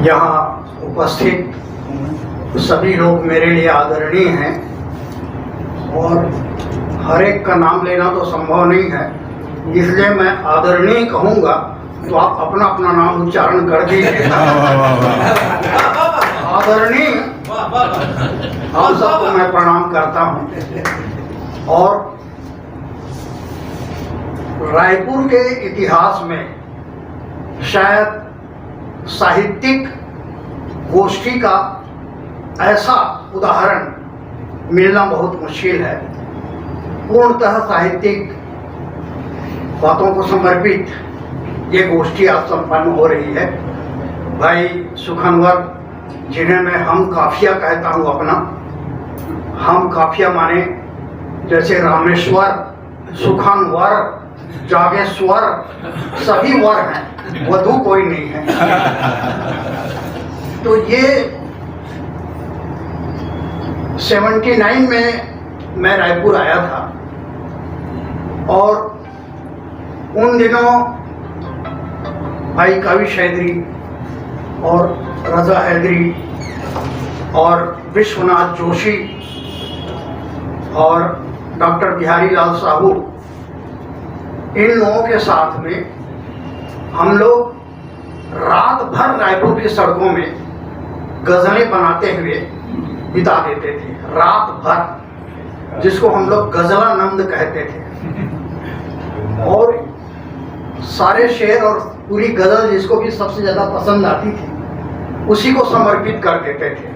यहाँ उपस्थित सभी लोग मेरे लिए आदरणीय हैं और हर एक का नाम लेना तो संभव नहीं है, इसलिए मैं आदरणीय कहूँगा तो आप अपना अपना नाम उच्चारण कर दीजिए। आदरणीय हम सबको मैं प्रणाम करता हूँ। और रायपुर के इतिहास में शायद साहित्यिक गोष्ठी का ऐसा उदाहरण मिलना बहुत मुश्किल है। पूर्णतः साहित्यिक बातों को समर्पित ये गोष्ठी आज संपन्न हो रही है। भाई सुखनवर, जिन्हें मैं हम काफिया कहता हूँ अपना, हम काफिया माने जैसे रामेश्वर, सुखनवर, जागेश्वर, सभी वर हैं, वधु कोई नहीं है। तो ये 79 में मैं रायपुर आया था और उन दिनों भाई कावी शैदरी और रजा हैदरी और विश्वनाथ जोशी और डॉक्टर बिहारी लाल साहू, इन लोगों के साथ में हम लोग रात भर रायपुर की सड़कों में गजलें बनाते हुए बिता देते थे। रात भर, जिसको हम लोग गजलानंद कहते थे। और सारे शेर और पूरी गजल जिसको भी सबसे ज्यादा पसंद आती थी उसी को समर्पित कर देते थे।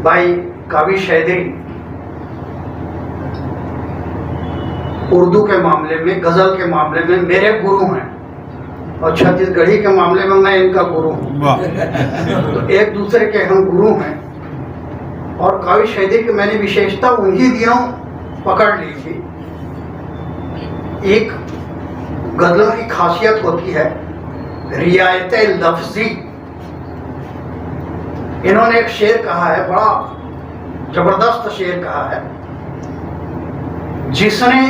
भाई कावी शैदरी उर्दू के मामले में, गजल के मामले में मेरे गुरु हैं और छत्तीसगढ़ी के मामले में मैं इनका गुरु हूँ। तो एक दूसरे के हम गुरु हैं। और कावी शैदरी की मैंने विशेषता उन्हीं दिनों पकड़ ली थी। एक गजल की खासियत होती है रियायत लफ्जी। इन्होंने एक शेर कहा है, बड़ा जबरदस्त शेर कहा है, जिसने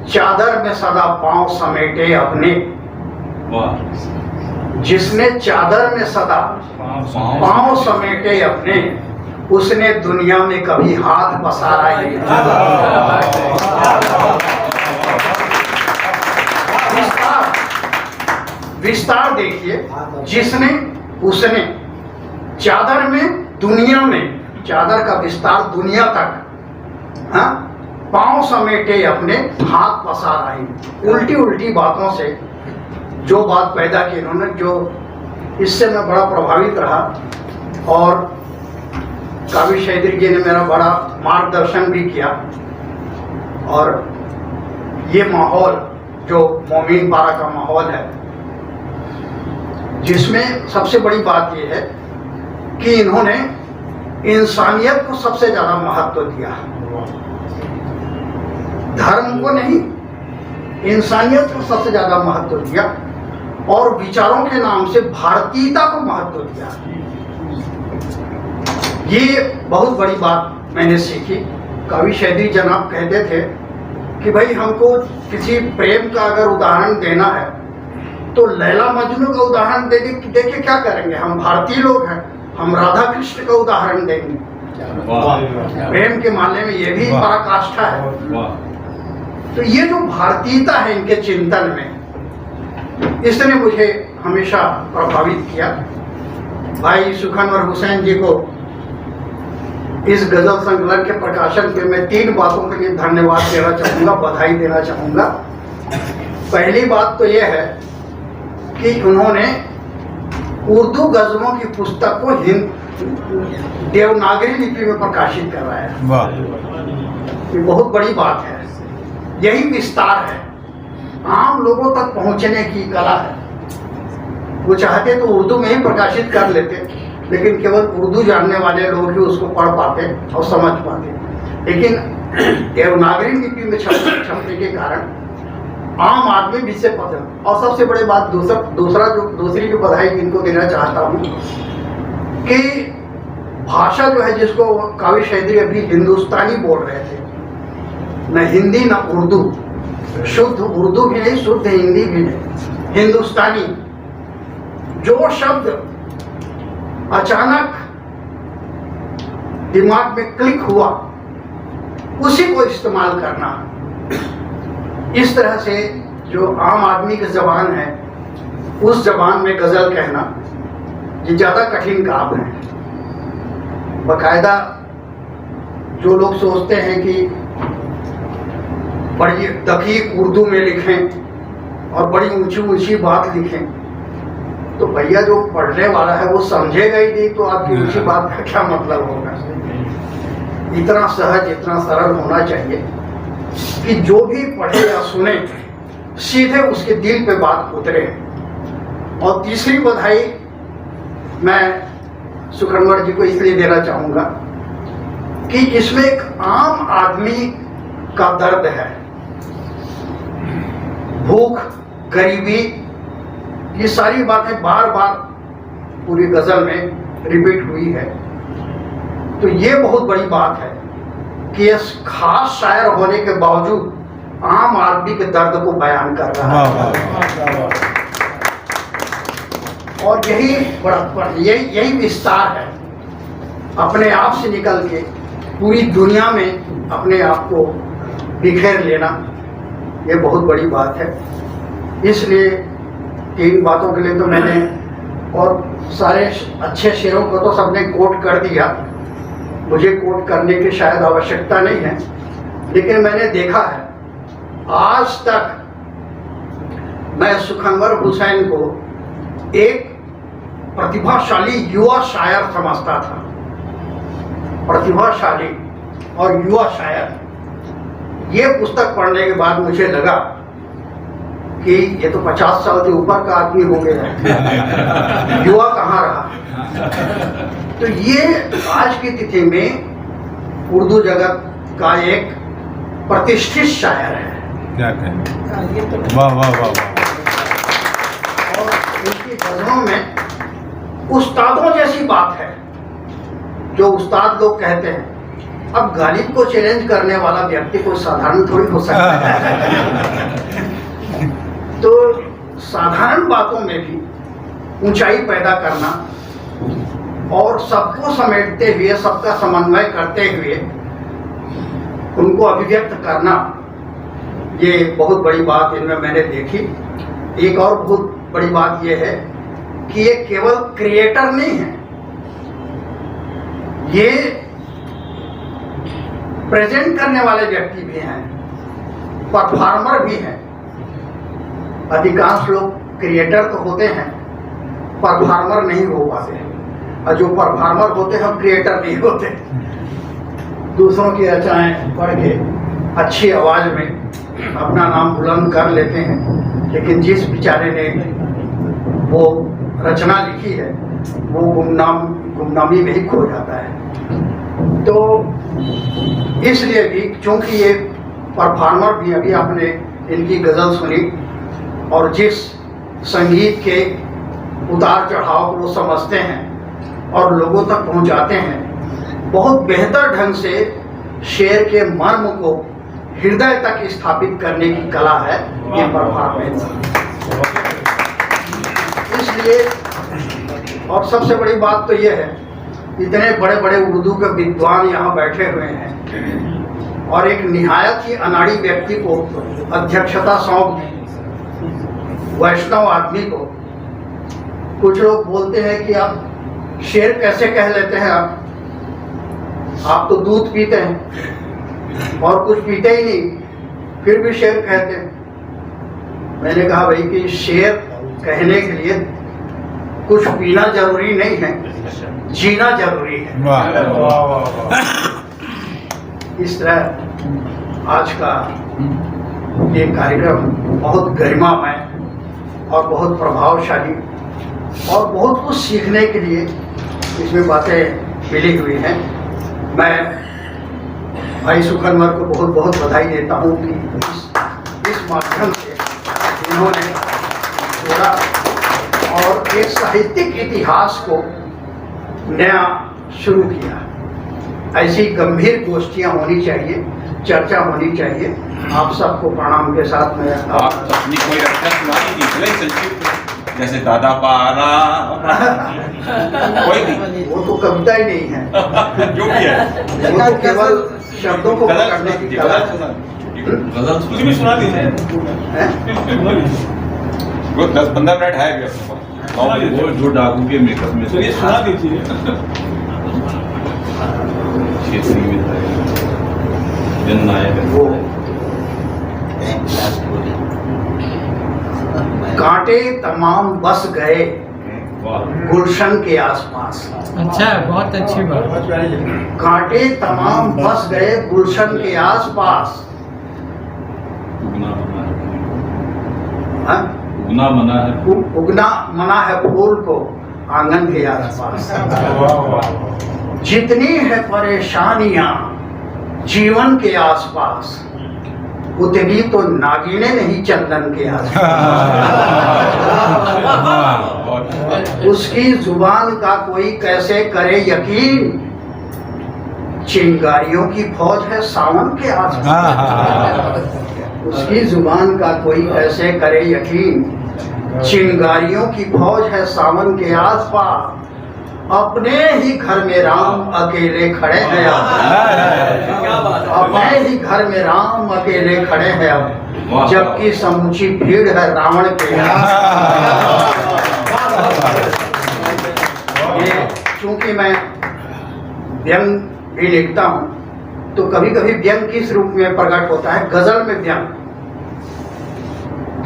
चादर में सदा पांव समेटे अपने, जिसने चादर में सदा पांव समेटे अपने, उसने दुनिया में कभी हाथ पसारा ही विस्तार देखिए, जिसने, उसने चादर में, दुनिया में, चादर का विस्तार दुनिया तक, हाँ, पांव समेटे अपने, हाथ पसारा ही। उल्टी उल्टी बातों से जो बात पैदा की इन्होंने, जो इससे मैं बड़ा प्रभावित रहा। और कावी शैदरी जी ने मेरा बड़ा मार्गदर्शन भी किया। और ये माहौल जो मोमीन पारा का माहौल है, जिसमें सबसे बड़ी बात यह है कि इन्होंने इंसानियत को सबसे ज्यादा महत्व दिया, धर्म को नहीं, इंसानियत को सबसे ज्यादा महत्व दिया और विचारों के नाम से भारतीयता को महत्व दिया। ये बहुत बड़ी बात मैंने सीखी। कावी शैदरी जनाब कहते थे कि भाई हमको किसी प्रेम का अगर उदाहरण देना है तो लैला मजनू का उदाहरण देके क्या करेंगे, हम भारतीय लोग हैं, हम राधा कृष्ण का उदाहरण देंगे। प्रेम के मामले में ये भी पराकाष्ठा है। तो ये जो भारतीयता है इनके चिंतन में, इसने मुझे हमेशा प्रभावित किया। भाई सुखनवर हुसैन जी को इस गजल संकलन के प्रकाशन पे मैं 3 बातों के लिए धन्यवाद देना चाहूँगा, बधाई देना चाहूँगा। पहली बात तो यह है कि उन्होंने उर्दू गजलों की पुस्तक को देवनागरी लिपि में प्रकाशित करवाया। ये बहुत बड़ी बात है। यही विस्तार है, आम लोगों तक पहुंचने की कला है। वो चाहते तो उर्दू में ही प्रकाशित कर लेते, लेकिन केवल उर्दू जानने वाले लोग ही उसको पढ़ पाते और समझ पाते। लेकिन देवनागरी लिपि में छपने के कारण आम आदमी भी से पसंद। और सबसे बड़ी बात दूसरी जो बधाई इनको देना चाहता हूँ कि भाषा जो है, जिसको कावी शैदरी अभी हिंदुस्तानी बोल रहे थे, न हिंदी न उर्दू, शुद्ध उर्दू भी नहीं, शुद्ध हिंदी भी नहीं, हिंदुस्तानी जो शब्द अचानक दिमाग में क्लिक हुआ उसी को इस्तेमाल करना। इस तरह से जो आम आदमी की जबान है उस जबान में गजल कहना ये ज्यादा कठिन काम है। बाकायदा जो लोग सोचते हैं कि बड़ी दकीक उर्दू में लिखें और बड़ी ऊंची ऊंची बात लिखें, तो भैया जो पढ़ने वाला है वो समझेगा ही नहीं, तो आपकी ऊंची बात का क्या मतलब होगा। इतना सहज, इतना सरल होना चाहिए कि जो भी पढ़े या सुने सीधे उसके दिल पे बात उतरे। और तीसरी बधाई मैं सुखनवर जी को इसलिए देना चाहूंगा कि इसमें एक आम आदमी का दर्द है। भूख, गरीबी, ये सारी बातें बार बार पूरी गजल में रिपीट हुई है। तो ये बहुत बड़ी बात है कि इस खास शायर होने के बावजूद आम आदमी के दर्द को बयान कर रहा है। और यही विस्तार है, अपने आप से निकल के पूरी दुनिया में अपने आप को बिखेर लेना, ये बहुत बड़ी बात है। इसलिए 3 बातों के लिए तो मैंने, और सारे अच्छे शेरों को तो सबने कोट कर दिया, मुझे कोट करने की शायद आवश्यकता नहीं है, लेकिन मैंने देखा है आज तक मैं सुखनवर हुसैन को एक प्रतिभाशाली युवा शायर समझता था। प्रतिभाशाली और युवा शायर, ये पुस्तक पढ़ने के बाद मुझे लगा कि ये तो 50 साल से ऊपर का आदमी हो गया, युवा कहाँ रहा। तो ये आज की तिथि में उर्दू जगत का एक प्रतिष्ठित शायर है। क्या कहें, वाह वाह वाह वाह। और उनकी गजलों में उस्तादों जैसी बात है, जो उस्ताद लोग कहते हैं। अब गालिब को चैलेंज करने वाला व्यक्ति कोई साधारण थोड़ी हो सकता है। तो साधारण बातों में भी ऊंचाई पैदा करना और सबको समेटते हुए, सबका समन्वय करते हुए उनको अभिव्यक्त करना, ये बहुत बड़ी बात इनमें मैंने देखी। एक और बहुत बड़ी बात ये है कि ये केवल क्रिएटर नहीं है, ये प्रेजेंट करने वाले व्यक्ति भी हैं, परफॉर्मर भी हैं। अधिकांश लोग क्रिएटर तो होते हैं, परफॉर्मर नहीं हो पाते, और जो परफॉर्मर होते हैं क्रिएटर नहीं होते। दूसरों की रचनाएं पढ़ के अच्छी आवाज में अपना नाम बुलंद कर लेते हैं, लेकिन जिस बेचारे ने वो रचना लिखी है वो गुमनामी में ही खो जाता है। तो इसलिए भी, चूंकि ये परफॉर्मर भी, अभी आपने इनकी गजल सुनी और जिस संगीत के उतार चढ़ाव को वो समझते हैं और लोगों तक पहुंचाते हैं, बहुत बेहतर ढंग से शेर के मर्म को हृदय तक स्थापित करने की कला है ये परफॉर्मेंस। इसलिए, और सबसे बड़ी बात तो ये है, इतने बड़े बड़े उर्दू के विद्वान यहाँ बैठे हुए हैं और एक निहायत ही अनाड़ी व्यक्ति को अध्यक्षता सौंप दी, वैष्णव आदमी को। कुछ लोग बोलते हैं कि आप शेर कैसे कह लेते हैं, आप तो दूध पीते हैं और कुछ पीते ही नहीं, फिर भी शेर कहते हैं। मैंने कहा भाई कि शेर कहने के लिए कुछ पीना जरूरी नहीं है, जीना जरूरी है। इस तरह आज का ये कार्यक्रम बहुत गरिमामय और बहुत प्रभावशाली और बहुत कुछ सीखने के लिए इसमें बातें मिली हुई हैं। मैं भाई सुखनवर को बहुत बहुत बधाई देता हूँ कि इस माध्यम से इन्होंने जोड़ा और एक साहित्यिक इतिहास को नया शुरू किया। ऐसी गंभीर गोष्ठियाँ होनी चाहिए, चर्चा होनी चाहिए। आप सबको प्रणाम के साथ मैं आप अपनी कोई रक्षा सुनाई, संक्षिप्त जैसे दादा पारा कोई नहीं, वो तो कविता ही नहीं है, जो भी है वो तो केवल शब्दों को पकड़ने की कला है। कुछ भी सुना दीजिए, हैं? वो 10-15 मिनट है अभी अपने पास। वो जो डाकू के मेकअप में चलिए सुना दीजिए। क्षेत्रीय विधायक जननायक वो कांटे तमाम बस गए वाह गुलशन के आसपास। अच्छा, बहुत अच्छी बात। कांटे तमाम बस गए गुलशन के आसपास। उगना मना है, हाँ? उगना मना है, उगना मना है फूल को आंगन के आसपास। जितनी है परेशानियां जीवन के आसपास, उतनी तो नागिने नहीं चंदन के आसपास। उसकी जुबान का कोई कैसे करे यकीन, चिंगारियों की फौज है सावन के आसपास। उसकी जुबान का कोई कैसे करे यकीन, चिंगारियों की फौज है सावन के आसपास। अपने ही घर में राम अकेले खड़े हैं अब, अपने ही घर में राम अकेले खड़े हैं अब, जबकि समूची भीड़ है रावण के। ये चूंकि मैं व्यंग भी लिखता हूँ, तो कभी कभी व्यंग किस रूप में प्रकट होता है, गजल में व्यंग।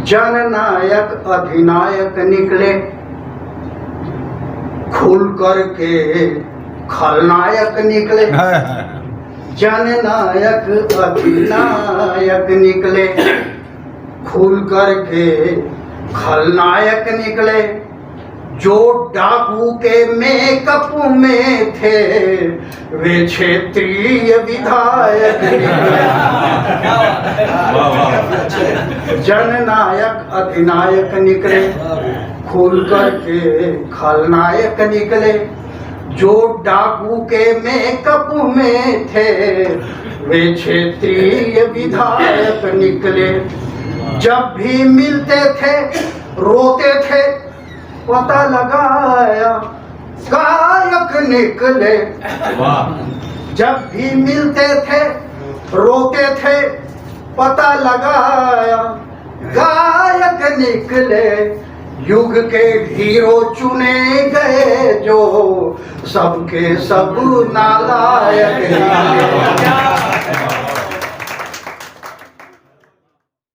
जननायक अधिनायक निकले खुल करके खलनायक निकले। जननायक अधिनायक निकले खुल करके खलनायक निकले। जो डाकू के मेकअप में थे वे क्षेत्रीय विधायक निकले। जननायक अधिनायक निकले खुल करके खलनायक निकले। जो डाकू के मेकअप में थे वे क्षेत्रीय विधायक निकले। जब भी मिलते थे रोते थे पता लगाया गायक निकले। जब भी मिलते थे रोते थे पता लगाया गायक निकले। युग के हीरो चुने गए जो सबके सब नालायक निकले।